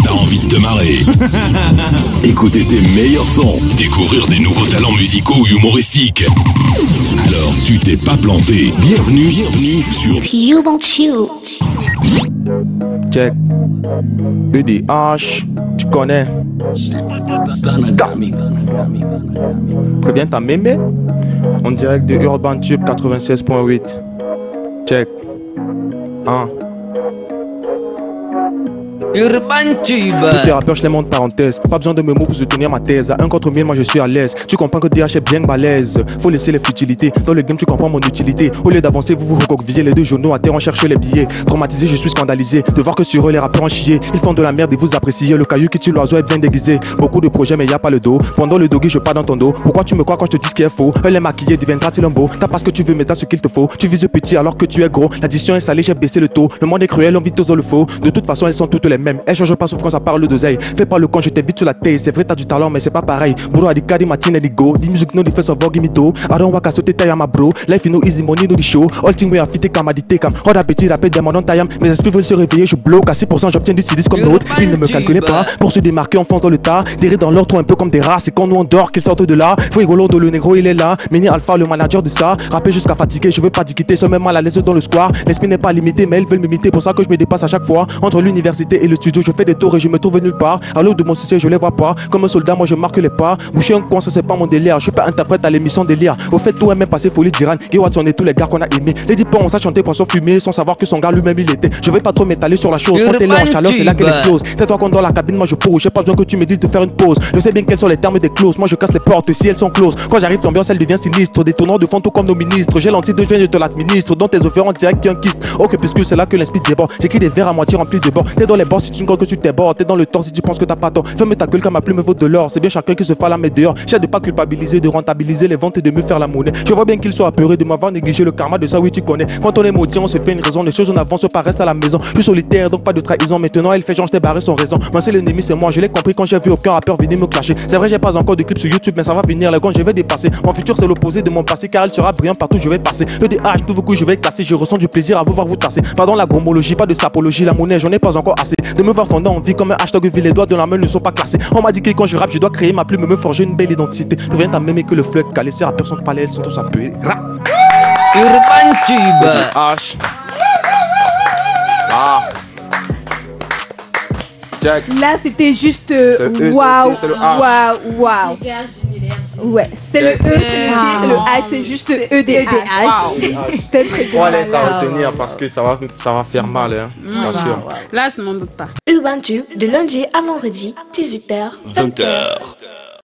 T'as envie de te marrer. Écouter tes meilleurs sons, découvrir des nouveaux talents musicaux ou humoristiques. Alors tu t'es pas planté. Bienvenue sur You Want You. Check. EDH, tu connais. Préviens ta mémé. En direct de Urban Tube 96.8. Check. 1. Urban Tube. Tous les rappeurs, je les montre parenthèse. Pas besoin de mes mots pour soutenir ma thèse. À 1 contre 1000, moi je suis à l'aise. Tu comprends que DH est bien balèze. Faut laisser les futilités. Dans le game, tu comprends mon utilité. Au lieu d'avancer, vous vous recoquevillez les deux journaux à terre, on cherche les billets. Traumatisé, je suis scandalisé. De voir que sur eux, les rappeurs ont chié. Ils font de la merde et vous appréciez. Le caillou qui tue l'oiseau est bien déguisé. Beaucoup de projets, mais y a pas le dos. Pendant le doggy, je pars dans ton dos. Pourquoi tu me crois quand je te dis ce qui est faux? Elle est maquillée, deviendra-t-il un beau? T'as pas ce que tu veux, mais t'as ce qu'il te faut. Tu vises petit alors que tu es gros. L'addition est salée, j'ai baissé le taux. Le monde est cruel, on vit tous dans le faux. De toute façon, elles sont toutes les mêmes. Elles changent pas sauf quand ça parle d'oseille. Fais pas le con, je t'invite sur la tête. C'est vrai, t'as du talent, mais c'est pas pareil. Bro, Adika, di Martin and go. Di music no, di face of give me do. I don't work as a my bro. Life is no easy, money no the show. All thing we are fit, come adité, comme. All appétit, rappel, demandant taille. Mes esprits veulent se réveiller, je bloque. À 6%, j'obtiens du CD comme l'autre. Ils ne me calculaient pas. Pour se démarquer, on fonce dans le tas. Des rires dans l'ordre, un peu comme des rats. C'est quand nous on dort qu'ils sortent de là. Faut rigolo, le négro, il est là. Meni Alpha, le manager de ça. Rapper jusqu'à fatiguer, je veux pas quitter. Sont même mal à l'aise dans le square. L'esprit n'est pas limité, mais elles veulent m'imiter. Pour ça que je me dépasse à chaque fois. Entre l'université et le studio, je fais des tours et je me trouve nulle part. À l'eau de mon succès, je les vois pas. Comme un soldat, moi je marque les pas. Boucher un coin, ça c'est pas mon délire. Je suis pas interprète à l'émission délire. Au fait, tout est même passé folie d'Iran. Et Watson et tous les gars qu'on a aimés. Les dix on s'est chanté poisson fumé sans savoir que son gars lui-même il était. Je vais pas trop m'étaler sur la chose. Quand t'es là en chaleur, c'est là qu'elle explose. C'est toi qu'on dans la cabine, moi je pose. J'ai pas besoin que tu me dises de faire une pause. Je sais bien quels sont les termes des clauses. Moi je casse les portes si elles sont closes. Quand j'arrive, l'ambiance elle devient sinistre. Des tournants de fond tout comme nos ministres. J'ai l'antidote, je viens de te l'administre. Dans tes offres en direct qui un kyste. Ok, puisque c'est là que l'esprit déborde. J'écris des vers à moitié remplis de bords. T'es dans les bords si tu ne crois que tu débordes. T'es dans le temps si tu penses que t'as pas tort. Ferme ta gueule comme ma plume vaut de l'or. C'est bien chacun qui se fait la mettre dehors. J'ai de pas culpabiliser, de rentabiliser les ventes et de me faire la monnaie. Je vois bien qu'ils sont apeurés de m'avoir négligé le karma de ça, oui tu connais. Quand on est maudit, on se fait une raison. Les choses on avance, pas reste à la maison. Je suis solitaire donc pas de trahison. Maintenant elle fait genre je t'ai barré sans raison. Moi c'est l'ennemi, c'est moi. Je l'ai compris quand j'ai vu aucun rappeur venir me clasher. C'est vrai j'ai pas encore de clips sur YouTube, mais ça va venir. Les gants je vais dépasser. Mon futur c'est l'opposé de mon passé car elle sera brillant partout je vais passer. EDH tout vos coups je vais casser. Je ressens du plaisir à vous voir vous tasser. Pardon la gromologie, pas de sapologie. La monnaie j'en ai pas encore assez. De me voir fondant en vie comme un hashtag vu les doigts de la main ne sont pas classés. On m'a dit que quand je rappe je dois créer ma plume, me forger une belle identité. Je viens à m'aimer que le fleuve calé. Ces rappeurs sont palais, elles sont tous appelés. Urban Tube. H. Ah. Check. Là, c'était juste E, waouh, c'est le H. waouh. Ouais, c'est le E, c'est le D, c'est le H, c'est juste EDH. C'était très On bien. laisse à retenir parce que ça va faire mal, hein. Bien sûr. Là, je n'en doute pas. Urban Tube, de lundi à vendredi, 18h, 20h.